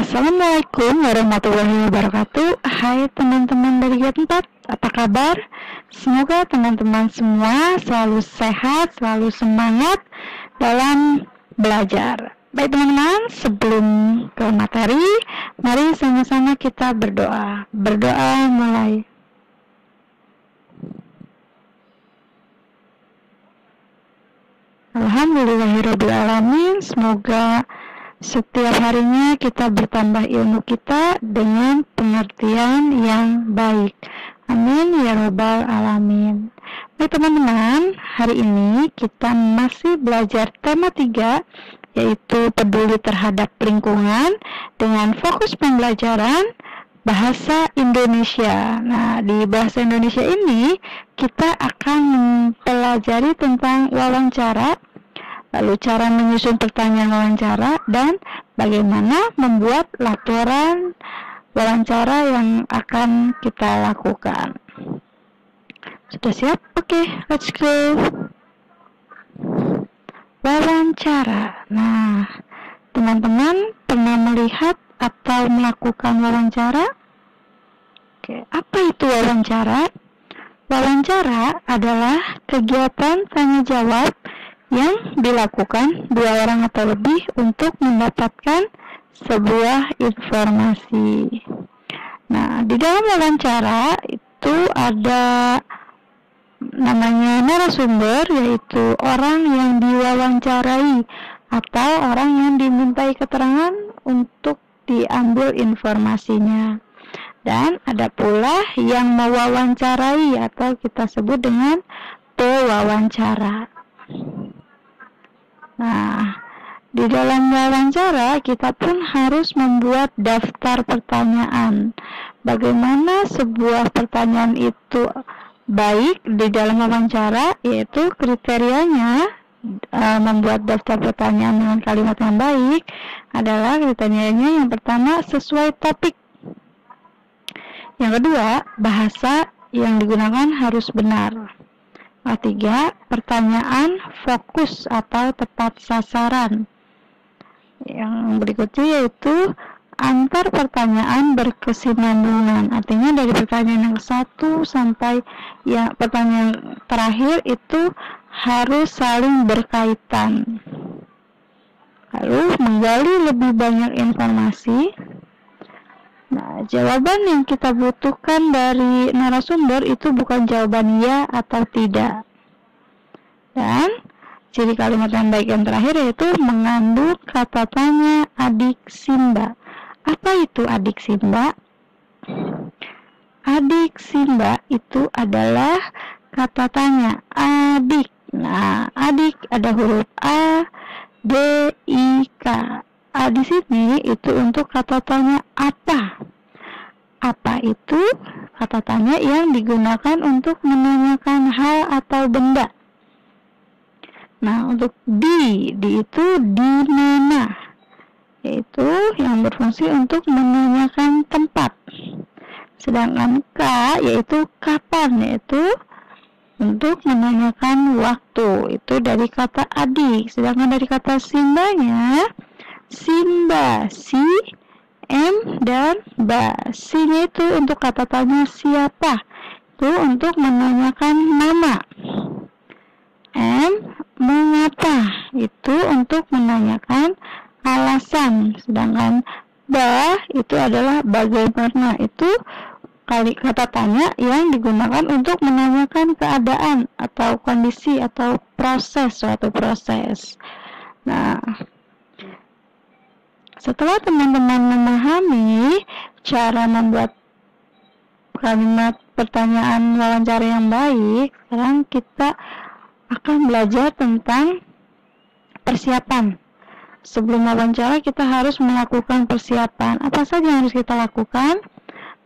Assalamualaikum warahmatullahi wabarakatuh. Hai teman-teman dari G4, apa kabar? Semoga teman-teman semua selalu sehat, selalu semangat dalam belajar. Baik teman-teman, sebelum ke materi, mari sama-sama kita berdoa. Berdoa mulai. Alhamdulillahirrabbilalamin. Semoga setiap harinya kita bertambah ilmu kita dengan pengertian yang baik. Amin ya rabbal alamin. Baik teman-teman, hari ini kita masih belajar tema 3, yaitu peduli terhadap lingkungan dengan fokus pembelajaran bahasa Indonesia. Nah, di bahasa Indonesia ini kita akan mempelajari tentang wawancara, lalu cara menyusun pertanyaan wawancara, dan bagaimana membuat laporan wawancara yang akan kita lakukan. Sudah siap? Oke, let's go. Wawancara. Nah, teman-teman pernah melihat atau melakukan wawancara? Oke, apa itu wawancara? Wawancara adalah kegiatan tanya jawab yang dilakukan dua orang atau lebih untuk mendapatkan sebuah informasi. Nah, di dalam wawancara itu ada namanya narasumber, yaitu orang yang diwawancarai atau orang yang dimintai keterangan untuk diambil informasinya. Dan ada pula yang mewawancarai atau kita sebut dengan pewawancara. Nah, di dalam wawancara kita pun harus membuat daftar pertanyaan. Bagaimana sebuah pertanyaan itu baik di dalam wawancara, yaitu kriterianya membuat daftar pertanyaan dengan kalimat yang baik adalah kriterianya yang pertama sesuai topik. Yang kedua, bahasa yang digunakan harus benar. Ketiga, pertanyaan fokus atau tepat sasaran. Yang berikutnya yaitu antar pertanyaan berkesinambungan. Artinya dari pertanyaan yang satu sampai yang pertanyaan terakhir itu harus saling berkaitan. Lalu menggali lebih banyak informasi. Nah, jawaban yang kita butuhkan dari narasumber itu bukan jawaban ya atau tidak. Dan ciri kalimat yang baik yang terakhir yaitu mengandung kata tanya adik Simba. Apa itu adik Simba? Adik Simba itu adalah kata tanya adik. Nah, adik ada huruf A, D, I, K. Di sini itu untuk kata tanya apa. Apa itu kata tanya yang digunakan untuk menanyakan hal atau benda. Nah, untuk di itu di mana, yaitu yang berfungsi untuk menanyakan tempat. Sedangkan K yaitu kapan, yaitu untuk menanyakan waktu. Itu dari kata adik. Sedangkan dari kata simbanya, Simba, si, M, dan ba. Si-nya itu untuk kata tanya siapa, itu untuk menanyakan nama. M, mengapa, itu untuk menanyakan alasan. Sedangkan ba itu adalah bagaimana, itu kata tanya yang digunakan untuk menanyakan keadaan atau kondisi atau proses, suatu proses. Nah, setelah teman-teman memahami cara membuat kalimat pertanyaan wawancara yang baik, sekarang kita akan belajar tentang persiapan. Sebelum wawancara kita harus melakukan persiapan. Apa saja yang harus kita lakukan?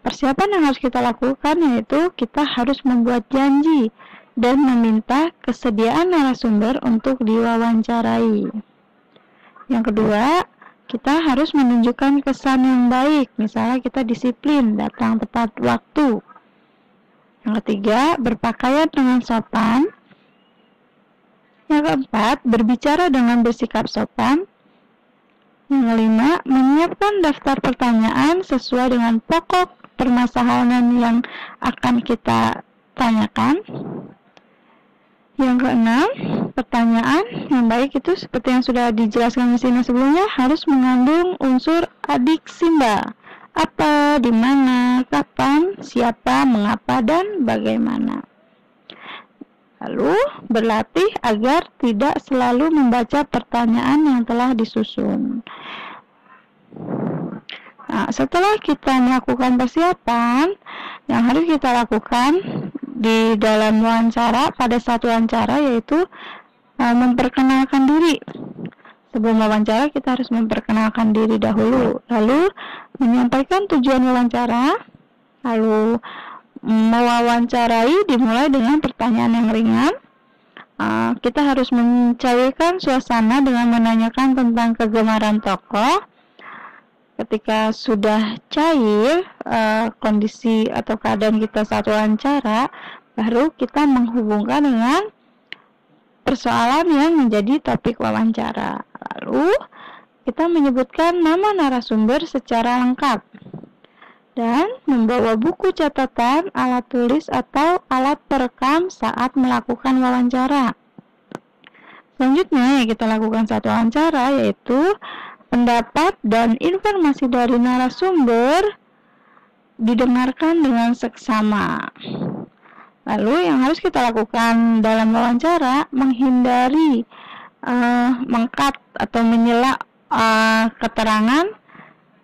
Persiapan yang harus kita lakukan yaitu kita harus membuat janji dan meminta kesediaan narasumber untuk diwawancarai. Yang kedua, kita harus menunjukkan kesan yang baik. Misalnya kita disiplin, datang tepat waktu. Yang ketiga, berpakaian dengan sopan. Yang keempat, berbicara dengan bersikap sopan. Yang kelima, menyiapkan daftar pertanyaan sesuai dengan pokok permasalahan yang akan kita tanyakan. Yang keenam, pertanyaan yang baik itu seperti yang sudah dijelaskan di sini sebelumnya harus mengandung unsur adiksimba. Apa, di mana, kapan, siapa, mengapa, dan bagaimana. Lalu, berlatih agar tidak selalu membaca pertanyaan yang telah disusun. Nah, setelah kita melakukan persiapan, yang harus kita lakukan di dalam wawancara, pada saat wawancara, yaitu memperkenalkan diri. Sebelum wawancara, kita harus memperkenalkan diri dahulu. Lalu, menyampaikan tujuan wawancara. Lalu, mewawancarai dimulai dengan pertanyaan yang ringan. Kita harus mencairkan suasana dengan menanyakan tentang kegemaran tokoh. Ketika sudah cair kondisi atau keadaan kita saat wawancara, baru kita menghubungkan dengan persoalan yang menjadi topik wawancara. Lalu kita menyebutkan nama narasumber secara lengkap dan membawa buku catatan, alat tulis atau alat perekam saat melakukan wawancara. Selanjutnya yang kita lakukan saat wawancara yaitu pendapat dan informasi dari narasumber didengarkan dengan seksama. Lalu yang harus kita lakukan dalam wawancara menghindari mengkat atau menyela keterangan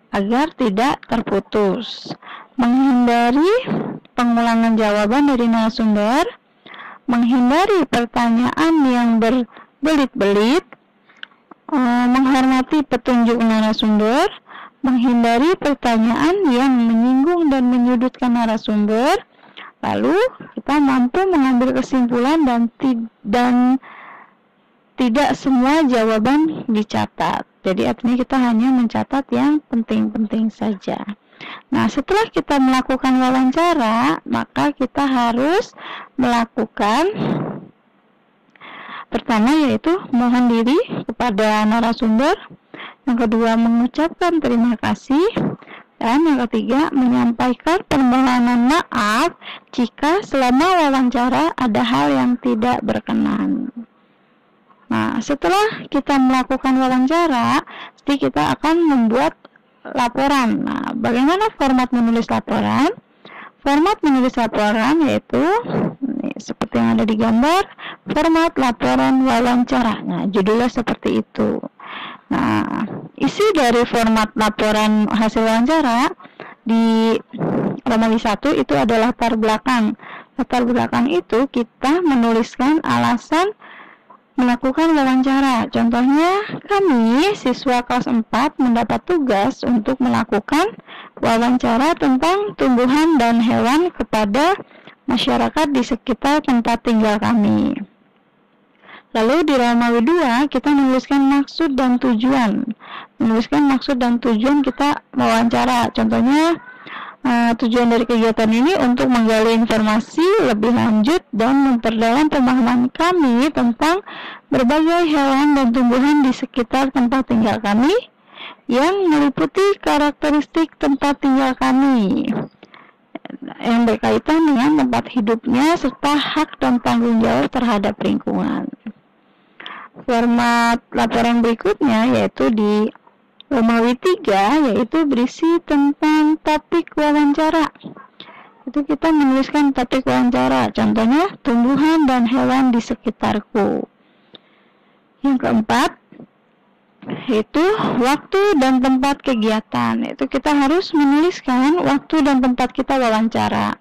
agar tidak terputus, menghindari pengulangan jawaban dari narasumber, menghindari pertanyaan yang berbelit-belit, menghormati petunjuk narasumber, menghindari pertanyaan yang menyinggung dan menyudutkan narasumber. Lalu kita mampu mengambil kesimpulan dan tidak semua jawaban dicatat. Jadi artinya kita hanya mencatat yang penting-penting saja. Nah, setelah kita melakukan wawancara, maka kita harus melakukan pertama yaitu mohon diri kepada narasumber. Yang kedua, mengucapkan terima kasih. Dan yang ketiga, menyampaikan permohonan maaf jika selama wawancara ada hal yang tidak berkenan. Nah, setelah kita melakukan wawancara, pasti kita akan membuat laporan. Nah, bagaimana format menulis laporan? Format menulis laporan yaitu seperti yang ada di gambar, format laporan wawancara. Nah, judulnya seperti itu. Nah, isi dari format laporan hasil wawancara di Romawi 1 itu adalah latar belakang. Latar belakang itu kita menuliskan alasan melakukan wawancara. Contohnya, kami siswa kelas 4 mendapat tugas untuk melakukan wawancara tentang tumbuhan dan hewan kepada masyarakat di sekitar tempat tinggal kami. Lalu di Romawi 2 kita menuliskan maksud dan tujuan. Menuliskan maksud dan tujuan kita wawancara. Contohnya, tujuan dari kegiatan ini untuk menggali informasi lebih lanjut dan memperdalam pemahaman kami tentang berbagai hewan dan tumbuhan di sekitar tempat tinggal kami yang meliputi karakteristik tempat tinggal kami yang berkaitan dengan tempat hidupnya serta hak dan tanggung jawab terhadap lingkungan. Format laporan berikutnya yaitu di Romawi 3 yaitu berisi tentang topik wawancara. Itu kita menuliskan topik wawancara. Contohnya, tumbuhan dan hewan di sekitarku. Yang keempat, yaitu waktu dan tempat kegiatan. Itu kita harus menuliskan waktu dan tempat kita wawancara.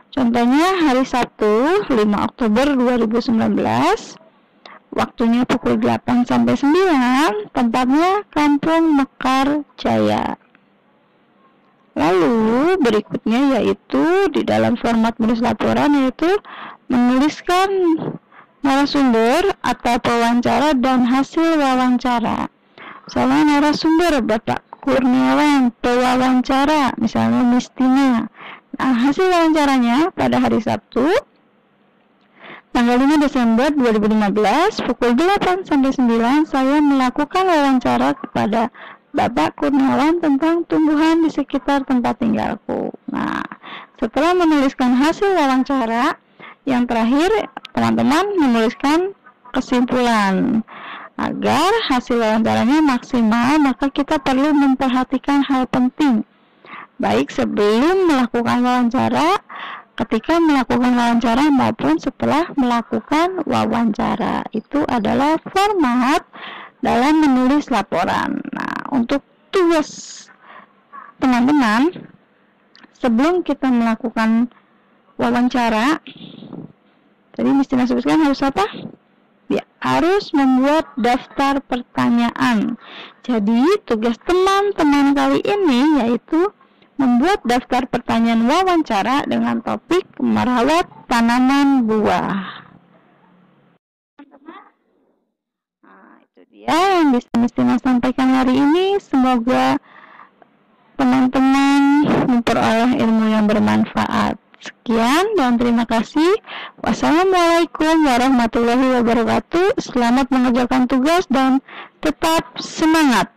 Contohnya, hari Sabtu 5 Oktober 2019. Waktunya pukul 8 sampai 9, tempatnya Kampung Mekar Jaya. Lalu berikutnya yaitu di dalam format menulis laporan yaitu menuliskan narasumber atau pewawancara dan hasil wawancara. Misalnya narasumber Bapak Kurniawan, pewawancara misalnya Mistina. Nah, hasil wawancaranya pada hari Sabtu tanggal 5 Desember 2015 pukul 8 sampai 9 saya melakukan wawancara kepada Bapak Kurniawan tentang tumbuhan di sekitar tempat tinggalku. Nah, setelah menuliskan hasil wawancara, yang terakhir teman-teman menuliskan kesimpulan. Agar hasil wawancaranya maksimal, maka kita perlu memperhatikan hal penting, baik sebelum melakukan wawancara, ketika melakukan wawancara, maupun setelah melakukan wawancara. Itu adalah format dalam menulis laporan. Nah, untuk tugas teman-teman, sebelum kita melakukan wawancara, tadi mesti sebutkan harus apa? Ya, harus membuat daftar pertanyaan. Jadi, tugas teman-teman kali ini yaitu membuat daftar pertanyaan wawancara dengan topik merawat tanaman buah. Nah, itu dia yang bisa Mistina sampaikan hari ini. Semoga teman-teman memperoleh ilmu yang bermanfaat. Sekian dan terima kasih. Wassalamualaikum warahmatullahi wabarakatuh. Selamat mengerjakan tugas dan tetap semangat.